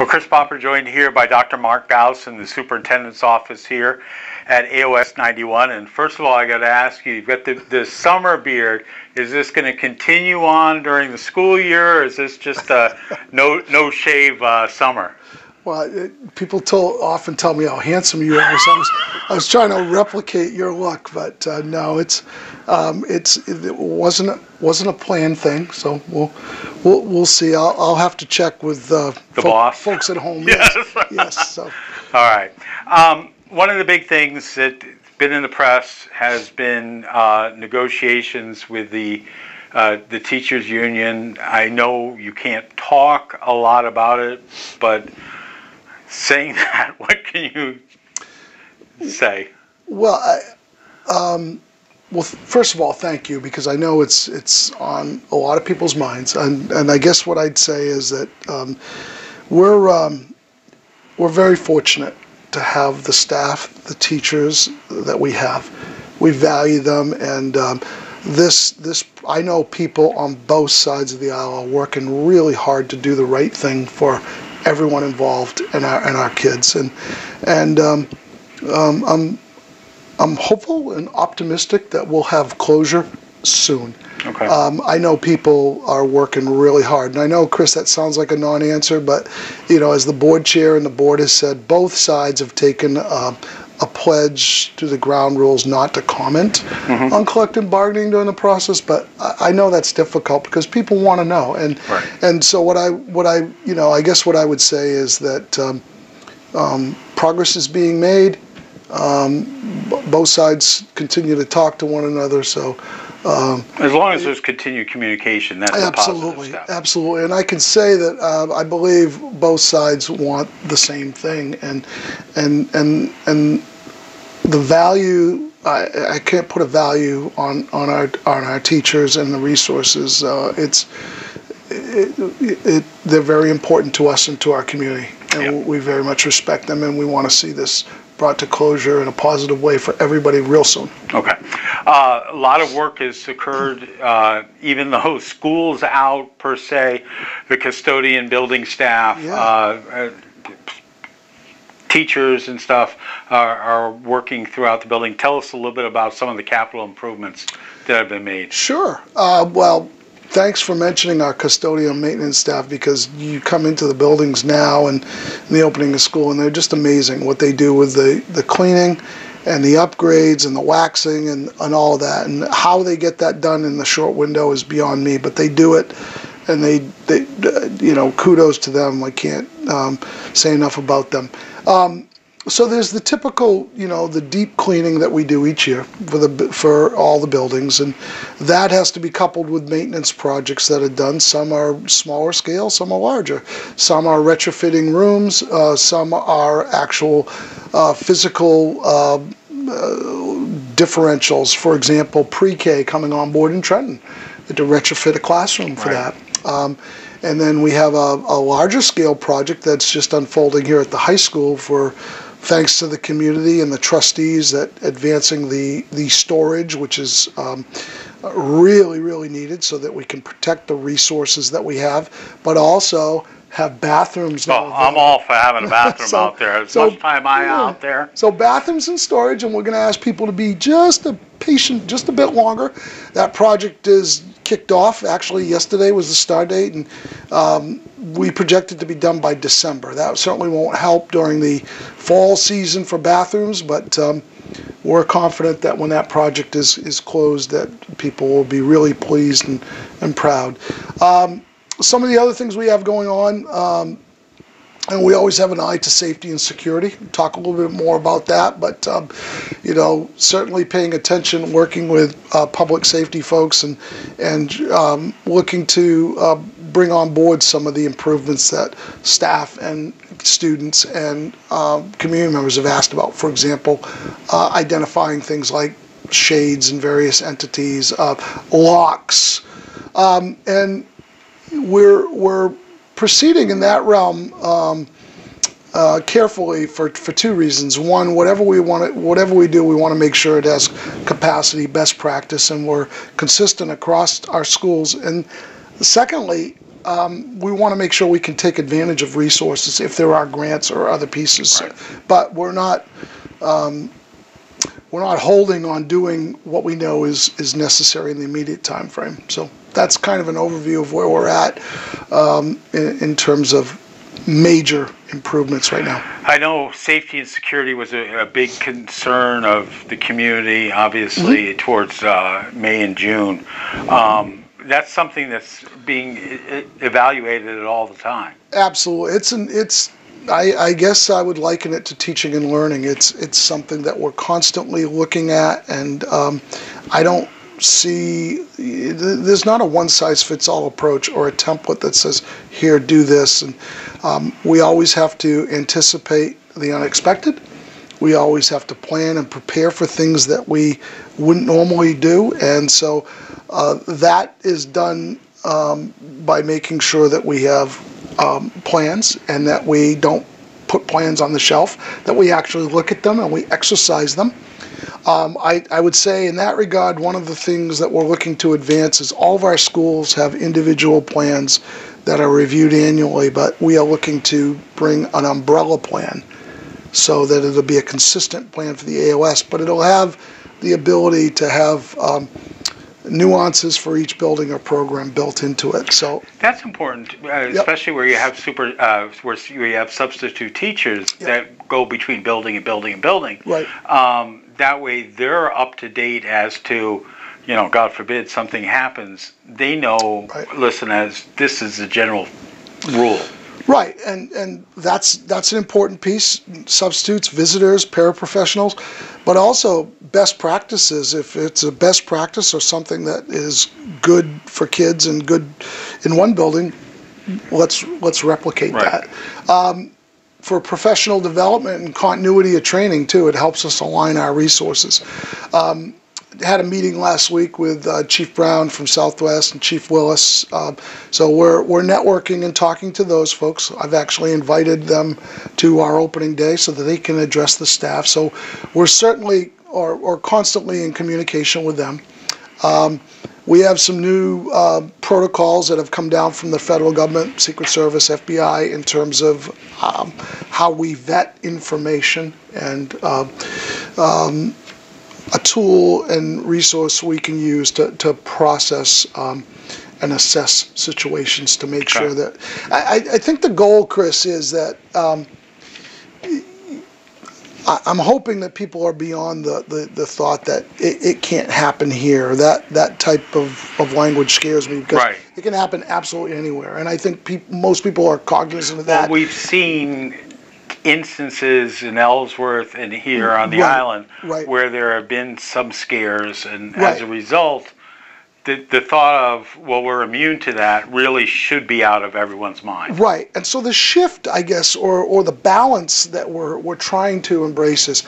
Well, Chris Popper joined here by Dr. Marc Gousse in the superintendent's office here at AOS 91. And first of all, I got to ask you, you've got the summer beard. Is this going to continue on during the school year, or is this just a no shave summer? Well, people often tell me how handsome you are. So I was trying to replicate your look, but no, it wasn't a planned thing. So we'll see. I'll have to check with the boss, folks at home. Yes. Yes. So. All right. One of the big things that's been in the press has been negotiations with the teachers union. I know you can't talk a lot about it, but saying that, what can you say? Well, well, first of all, thank you, because I know it's on a lot of people's minds, and I guess what I'd say is that we're very fortunate to have the staff, the teachers that we have. We value them, and this I know people on both sides of the aisle are working really hard to do the right thing for everyone involved and our kids, and I'm hopeful and optimistic that we'll have closure soon. Okay. I know people are working really hard, and I know, Chris, that sounds like a non-answer, but as the board chair and the board has said, both sides have taken a pledge to the ground rules not to comment on collective bargaining during the process, but I know that's difficult because people want to know, and so what I guess what I would say is that progress is being made. Both sides continue to talk to one another, so as long as there's continued communication, that's a positive step. Absolutely, and I can say that I believe both sides want the same thing, and the value, I can't put a value on our teachers and the resources. They're very important to us and to our community, and we very much respect them, and we want to see this brought to closure in a positive way for everybody real soon. Okay. A lot of work has occurred, even though school's out per se, the custodian, building staff, teachers and stuff are working throughout the building. Tell us a little bit about some of the capital improvements that have been made. Sure. Well, thanks for mentioning our custodial maintenance staff, because you come into the buildings now and the opening of school, and they're just amazing what they do with the cleaning and the upgrades and the waxing and all of that, and how they get that done in the short window is beyond me, but they do it, and they kudos to them. I can't say enough about them. So there's the typical, the deep cleaning that we do each year for all the buildings, and that has to be coupled with maintenance projects that are done. Some are smaller scale, some are larger. Some are retrofitting rooms, some are actual physical differentials. For example, pre-K coming on board in Trenton, to retrofit a classroom for that. And then we have a larger scale project that's just unfolding here at the high school thanks to the community and the trustees, that advancing the storage, which is really, really needed so that we can protect the resources that we have, but also have bathrooms. Well, I'm all for having a bathroom out there. As much time out there. So bathrooms and storage, and we're going to ask people to be just patient, just a bit longer. That project is kicked off. Actually, yesterday was the start date, and we project it to be done by December. That certainly won't help during the fall season for bathrooms, but we're confident that when that project is closed, that people will be really pleased and proud. Some of the other things we have going on, and we always have an eye to safety and security. We'll talk a little bit more about that, but certainly paying attention, working with public safety folks, and looking to bring on board some of the improvements that staff and students and community members have asked about. For example, identifying things like shades in various entities, locks, and we're proceeding in that realm carefully for two reasons. One, whatever we do, we want to make sure it has capacity, best practice, and we're consistent across our schools. And secondly, we want to make sure we can take advantage of resources if there are grants or other pieces. Right. But we're not holding on doing what we know is necessary in the immediate time frame. So that's kind of an overview of where we're at in terms of major improvements right now. I know safety and security was a big concern of the community, obviously, towards May and June. That's something that's being evaluated all the time. Absolutely. I guess I would liken it to teaching and learning. It's something that we're constantly looking at, and I don't see, there's not a one-size-fits-all approach or a template that says, here, do this. And we always have to anticipate the unexpected. We always have to plan and prepare for things that we wouldn't normally do. And so that is done by making sure that we have plans, and that we don't put plans on the shelf, that we actually look at them and we exercise them. I would say in that regard, one of the things that we're looking to advance is all of our schools have individual plans that are reviewed annually, but we are looking to bring an umbrella plan so that it'll be a consistent plan for the AOS, but it'll have the ability to have nuances for each building or program built into it. So that's important, especially where you have where you have substitute teachers that go between building and building and building. Right. That way, they're up to date as to, God forbid something happens. They know. Right. Listen, as this is the general rule. Right, and that's an important piece. Substitutes, visitors, paraprofessionals, but also best practices. If it's a best practice or something that is good for kids and good in one building, let's replicate right. that. For professional development and continuity of training too, it helps us align our resources. Had a meeting last week with Chief Brown from Southwest and Chief Willis. So we're networking and talking to those folks. I've actually invited them to our opening day so that they can address the staff. So we're certainly or constantly in communication with them. We have some new protocols that have come down from the federal government, Secret Service, FBI, in terms of how we vet information, and a tool and resource we can use to process and assess situations to make sure that... I think the goal, Chris, is that I'm hoping that people are beyond the thought that it can't happen here. That type of language scares me, because right. It can happen absolutely anywhere. And I think most people are cognizant of that. Well, we've seen instances in Ellsworth and here on the right. island right. where there have been some scares, and right. as a result, the thought of, well, we're immune to that really should be out of everyone's mind. Right, and so the shift, I guess, or the balance that we're trying to embrace is,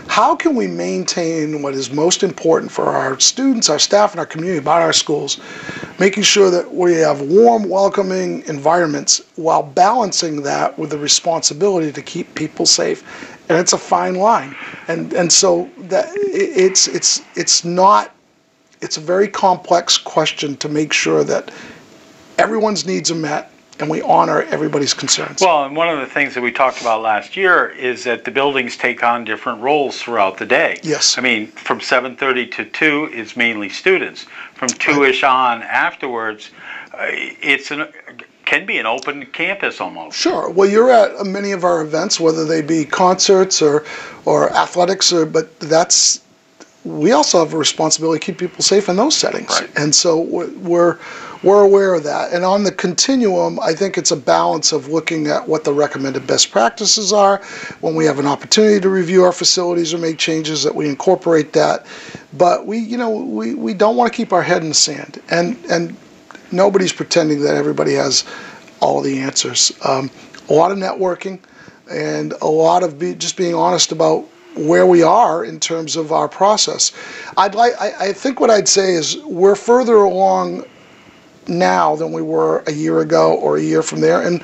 how can we maintain what is most important for our students, our staff, and our community about our schools, making sure that we have warm, welcoming environments while balancing that with the responsibility to keep people safe. And it's a fine line, and so that it's a very complex question to make sure that everyone's needs are met and we honor everybody's concerns. Well, and one of the things that we talked about last year is that the buildings take on different roles throughout the day. Yes. I mean, from 7:30 to 2 is mainly students. From 2-ish on afterwards, can be an open campus almost. Sure. Well, you're at many of our events, whether they be concerts or athletics, but we also have a responsibility to keep people safe in those settings. Right. And so we're aware of that. And on the continuum, I think it's a balance of looking at what the recommended best practices are. When we have an opportunity to review our facilities or make changes, that we incorporate that. But we don't want to keep our head in the sand. And nobody's pretending that everybody has all the answers. A lot of networking and a lot of just being honest about where we are in terms of our process. I think what I'd say is we're further along now than we were a year ago or a year from there, and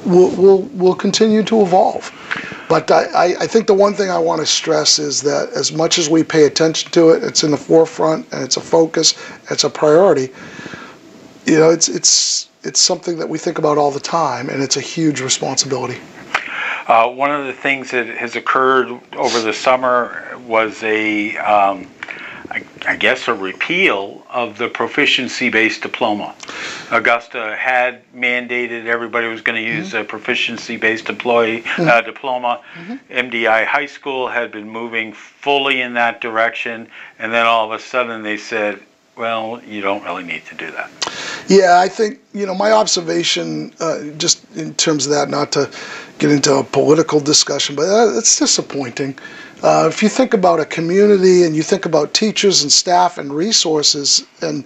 we'll continue to evolve. But I think the one thing I want to stress is that as much as we pay attention to it, it's in the forefront and it's a focus, it's a priority. It's it's something that we think about all the time, and it's a huge responsibility. One of the things that has occurred over the summer was I guess a repeal of the proficiency-based diploma. Augusta had mandated everybody was going to use a proficiency-based diploma. MDI High School had been moving fully in that direction, and then all of a sudden they said, well, you don't really need to do that. Yeah, I think, my observation, just in terms of that, not to get into a political discussion, but it's disappointing. If you think about a community and you think about teachers and staff and resources, and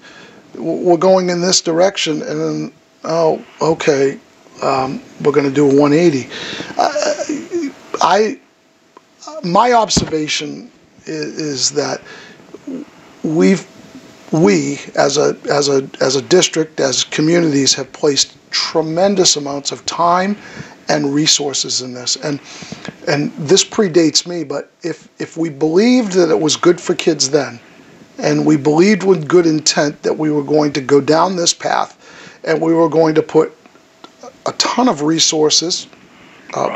we're going in this direction, and then, oh, okay, we're going to do a 180. My observation is that we as a district, as communities, have placed tremendous amounts of time and resources in this, and this predates me, but if we believed that it was good for kids then, and we believed with good intent that we were going to go down this path, and we were going to put a ton of resources,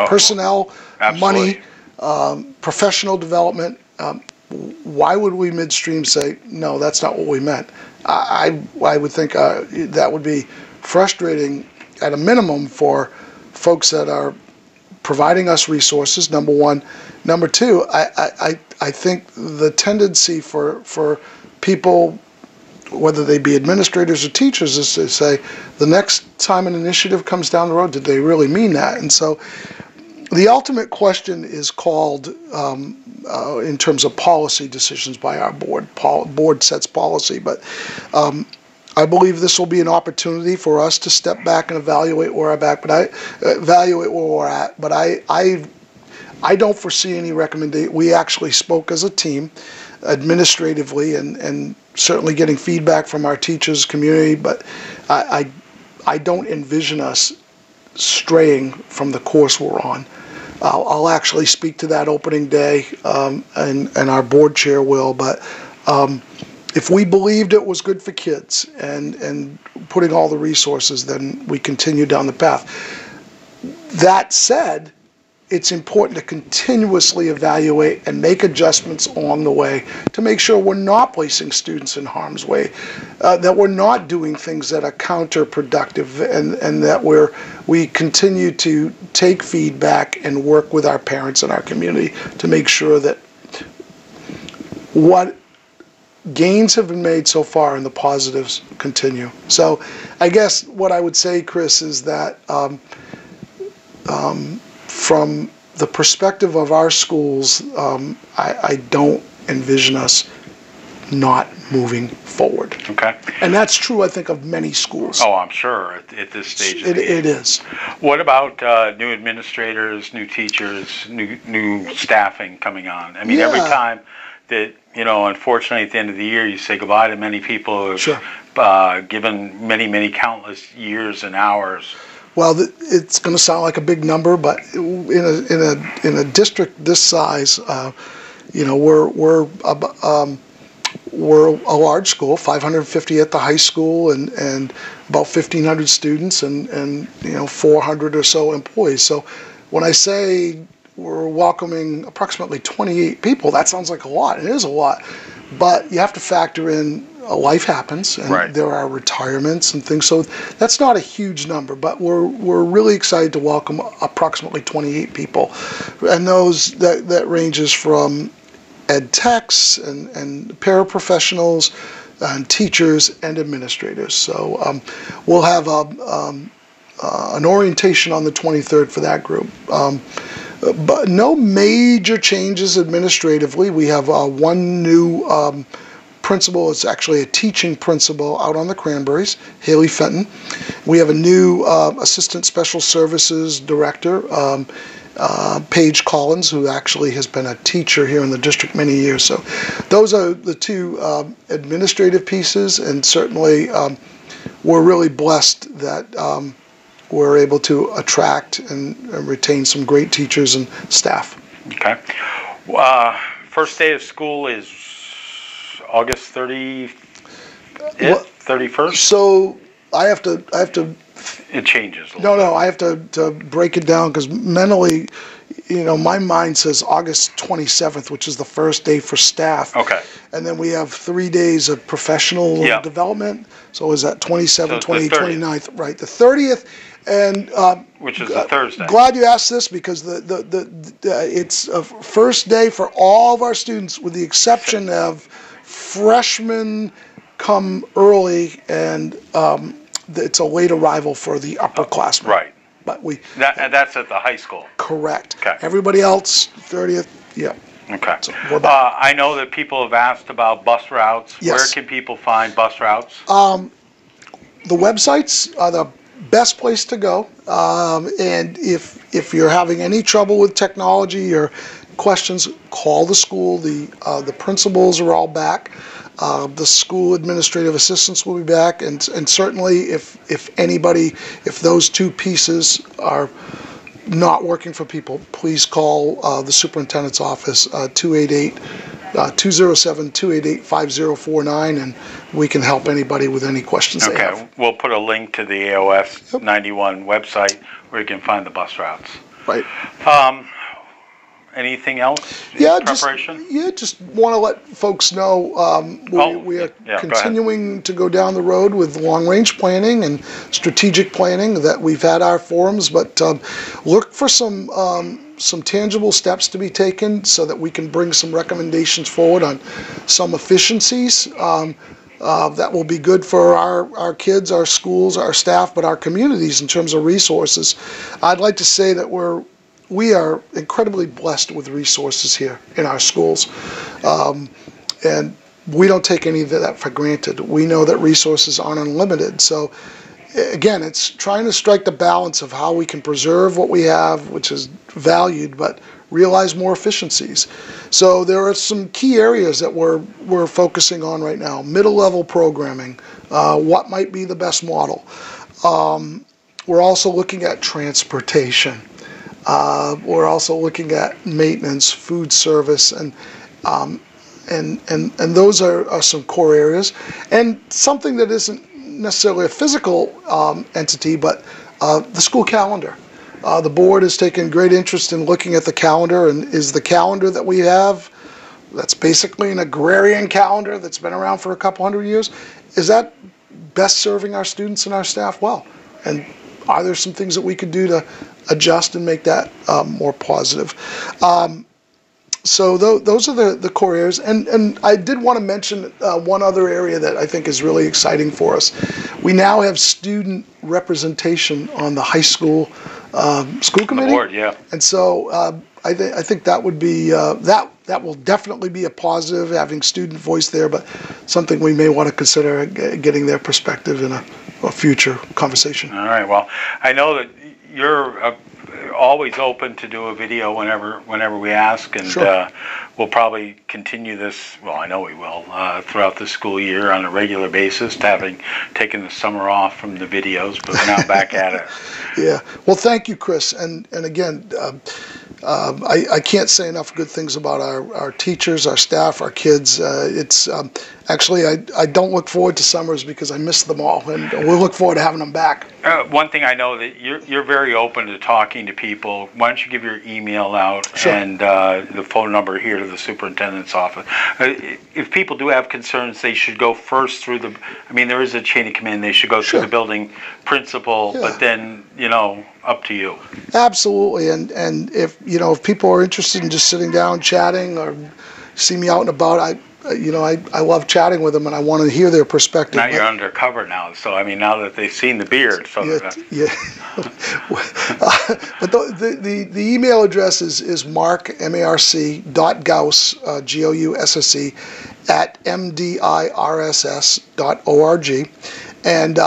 personnel, absolutely. money, professional development, why would we midstream say, no, that's not what we meant? I would think that would be frustrating at a minimum for folks that are providing us resources, number one. Number two, I think the tendency for people, whether they be administrators or teachers, is to say, the next time an initiative comes down the road, did they really mean that? And so the ultimate question is called, in terms of policy decisions by our board. Board sets policy, but I believe this will be an opportunity for us to step back and evaluate where we're at. But I don't foresee any recommendation. We actually spoke as a team, administratively, and certainly getting feedback from our teachers community. But I don't envision us straying from the course we're on. I'll actually speak to that opening day, and our board chair will. But if we believed it was good for kids and putting all the resources, then we continue down the path. That said, it's important to continuously evaluate and make adjustments along the way to make sure we're not placing students in harm's way, that we're not doing things that are counterproductive, and that we continue to take feedback and work with our parents and our community to make sure that what gains have been made so far and the positives continue. So I guess what I would say, Chris, is that from the perspective of our schools, I don't envision us not moving forward. Okay. And that's true, I think, of many schools. Oh, I'm sure at this stage. It is. What about new administrators, new teachers, new staffing coming on? I mean, every time that, unfortunately at the end of the year you say goodbye to many people who have given many countless years and hours. Well, it's going to sound like a big number, but in a district this size, we're a large school, 550 at the high school, and about 1,500 students, and 400 or so employees. So when I say we're welcoming approximately 28 people, that sounds like a lot. It is a lot, but you have to factor in life happens, and there are retirements and things. So that's not a huge number, but we're really excited to welcome approximately 28 people, and those that ranges from ed techs and paraprofessionals and teachers and administrators. So we'll have an orientation on the 23rd for that group. But no major changes administratively. We have one new principal. It's actually a teaching principal out on the Cranberries, Haley Fenton. We have a new assistant special services director, Paige Collins, who actually has been a teacher here in the district many years. So those are the two administrative pieces, and certainly we're really blessed that we're able to attract and retain some great teachers and staff. Okay. First day of school is August 30th, 31st? So I have to It changes a No, little. no, I have to break it down because mentally, my mind says August 27th, which is the first day for staff. Okay. And then we have 3 days of professional Yeah. development. So is that 27, So it's the 28, 30th. 29th? Right, the 30th. And Which is a Thursday. glad you asked this because it's a first day for all of our students with the exception of freshmen come early and it's a late arrival for the upperclassmen. Right. But That's at the high school. correct. Okay. Everybody else, 30th, yeah. Okay. So we're back. I know that people have asked about bus routes. Yes. Where can people find bus routes? The websites are the best place to go. And if you're having any trouble with technology or questions, call the school. The principals are all back. The school administrative assistants will be back, and certainly if those two pieces are not working for people, please call the superintendent's office, 207-288-5049, and we can help anybody with any questions they have. Okay, we'll put a link to the AOS 91 website where you can find the bus routes. Right. Anything else in preparation? Just want to let folks know we are continuing to go down the road with long-range planning and strategic planning. That we've had our forums, but look for some tangible steps to be taken so that we can bring some recommendations forward on some efficiencies. That will be good for our kids, our schools, our staff, but our communities in terms of resources. I'd like to say that we are incredibly blessed with resources here in our schools, and we don't take any of that for granted. We know that resources aren't unlimited, so again, it's trying to strike the balance of how we can preserve what we have, which is valued, but realize more efficiencies. So there are some key areas that we're focusing on right now. Middle level programming, what might be the best model. We're also looking at transportation. We're also looking at maintenance, food service, and those are some core areas. And something that isn't necessarily a physical entity, but the school calendar. The board has taken great interest in looking at the calendar, and is the calendar that we have, that's basically an agrarian calendar that's been around for a couple hundred years, is that best serving our students and our staff well? And are there some things that we could do to adjust and make that more positive? So those are the core areas. And I did want to mention one other area that I think is really exciting for us. We now have student representation on the high school school committee. The board, yeah. And so I think that would be that will definitely be a positive, having student voice there, but something we may want to consider getting their perspective in a future conversation. All right. Well, I know that you're always open to do a video whenever we ask, and Sure. We'll probably continue this. Well, I know we will throughout the school year on a regular basis, having taken the summer off from the videos, but we're now back at it. Yeah. Well, thank you, Chris. And again, I can't say enough good things about our teachers, our staff, our kids. It's actually I don't look forward to summers because I miss them all, and we'll look forward to having them back. One thing I know that you're very open to talking to people. Why don't you give your email out? Sure. And the phone number here to the superintendent's office. If people do have concerns, they should go first through there is a chain of command. They should go through the building principal, Yeah. but then, up to you. Absolutely. And if people are interested in just sitting down, chatting, or see me out and about, I love chatting with them, and I want to hear their perspective. Now you're undercover now, so now that they've seen the beard, so yeah. But the email address is marc.gousse, Gousse, at mdirss.org, and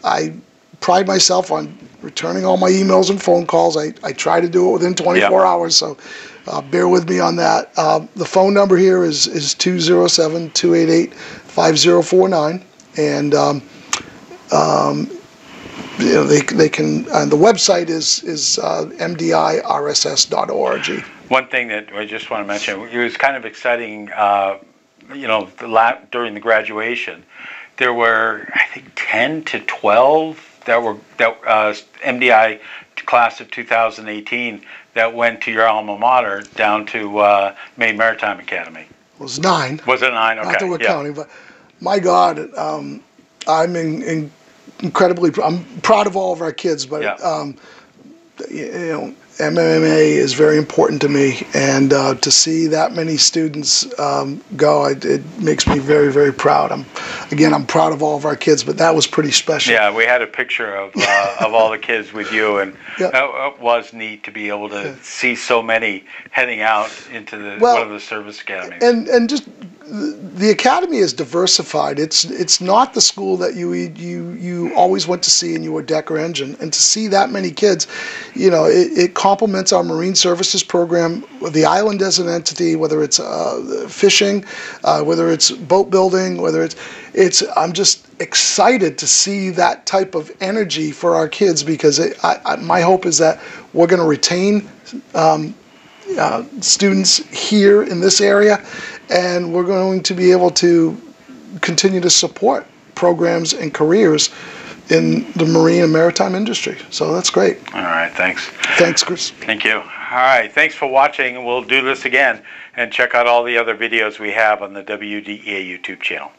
I pride myself on returning all my emails and phone calls. I try to do it within 24 hours, so bear with me on that. The phone number here is 207-288-5049, and they can. And the website is mdirss.org. One thing that I just want to mention, it was kind of exciting. During the graduation, there were, I think, 10 to 12 MDI class of 2018 that went to your alma mater down to Maine Maritime Academy? It was 9. Was it 9? Okay. Not that we're counting, but my God, I'm incredibly. I'm proud of all of our kids, but MMA is very important to me, and to see that many students go, it makes me very, very proud. I'm proud of all of our kids, but that was pretty special. Yeah, we had a picture of all the kids with you, and it was neat to be able to see so many heading out into one of the service academies. And just the academy is diversified. It's not the school that you always went to see in your deck or engine, and to see that many kids, it complements our marine services program, the island as an entity, whether it's fishing, whether it's boat building, whether it's I'm just excited to see that type of energy for our kids, because my hope is that we're going to retain students here in this area, and we're going to be able to continue to support programs and careers in the marine and maritime industry. So that's great. All right, thanks. Thanks, Chris. Thank you. All right, thanks for watching. We'll do this again, and check out all the other videos we have on the WDEA YouTube channel.